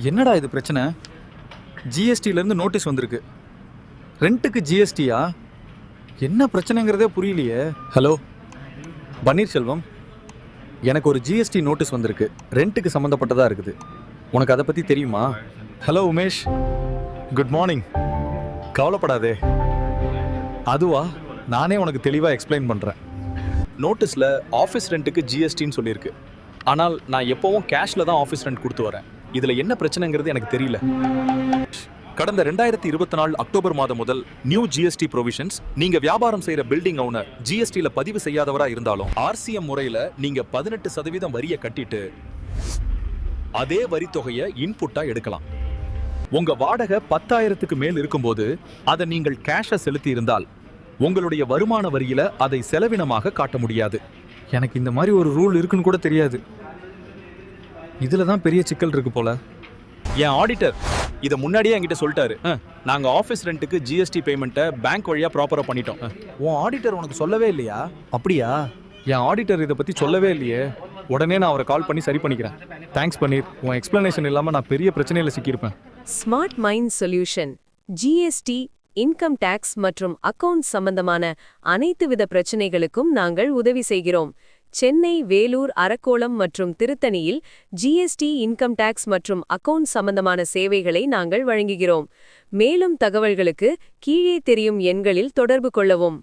என்னடா இது பிரச்சனை? ஜிஎஸ்டிலேருந்து நோட்டீஸ் வந்திருக்கு. ரெண்ட்டுக்கு ஜிஎஸ்டியா? என்ன பிரச்சனைங்கிறதே புரியலையே. ஹலோ பன்னீர்செல்வம், எனக்கு ஒரு ஜிஎஸ்டி நோட்டீஸ் வந்திருக்கு. ரெண்ட்டுக்கு சம்மந்தப்பட்டதாக இருக்குது. உனக்கு அதை பற்றி தெரியுமா? Hello Umesh, good morning. கவலைப்படாதே. அதுவா, நானே உனக்கு தெளிவாக எக்ஸ்பிளைன் பண்ணுறேன். நோட்டீஸில் ஆஃபீஸ் ரெண்ட்டுக்கு ஜிஎஸ்டின்னு சொல்லியிருக்கு. ஆனால் நான் எப்போவும் கேஷில் தான் ஆஃபீஸ் ரெண்ட் கொடுத்து வரேன். இதில் என்ன பிரச்சனைங்கிறது எனக்கு தெரியல. கடந்த 2024 அக்டோபர் மாதம் முதல் நியூ ஜிஎஸ்டி ப்ரொவிஷன்ஸ். நீங்க வியாபாரம் செய்யற பில்டிங் ஓனர் ஜிஎஸ்டியில் பதிவு செய்யாதவரா இருந்தாலும் ஆர்சிஎம் முறையில் நீங்க 18% வரியை கட்டிட்டு அதே வரி தொகையை இன்புட்டா எடுக்கலாம். உங்க வாடகை 10,000க்கு மேல் இருக்கும்போது அதை நீங்கள் கேஷை செலுத்தி இருந்தால் உங்களுடைய வருமான வரியில அதை செலவினமாக காட்ட முடியாது. எனக்கு இந்த மாதிரி ஒரு ரூல் இருக்குன்னு கூட தெரியாது. இதுல தான் பெரிய சிக்கல் இருக்கு போல. என் ஆடிட்டர் இதை முன்னாடியே என்கிட்ட சொல்லிட்டாரு. நாங்கள் ஆஃபீஸ் ரெண்ட்டுக்கு ஜிஎஸ்டி பேமெண்ட்டை பேங்க் வழியாக ப்ராப்பராக பண்ணிட்டோம். உன் ஆடிட்டர் உனக்கு சொல்லவே இல்லையா? அப்படியா? என் ஆடிட்டர் இதை பற்றி சொல்லவே இல்லையே. உடனே நான் அவரை கால் பண்ணி சரி பண்ணிக்கிறேன். தேங்க்ஸ் பன்னீர். உன் எக்ஸ்பிளனேஷன் இல்லாமல் நான் பெரிய பிரச்சனையில் சிக்கியிருப்பேன். Smart mind solution GST, income tax மற்றும் அக்கவுண்ட் சம்பந்தமான அனைத்து வித பிரச்சனைகளுக்கும் நாங்கள் உதவி செய்கிறோம். சென்னை, வேலூர், அரக்கோணம் மற்றும் திருத்தணியில் ஜிஎஸ்டி, இன்கம் டாக்ஸ் மற்றும் அக்கவுண்ட் சம்பந்தமான சேவைகளை நாங்கள் வழங்குகிறோம். மேலும் தகவல்களுக்கு கீழே தெரியும் எண்களில் தொடர்பு கொள்ளவும்.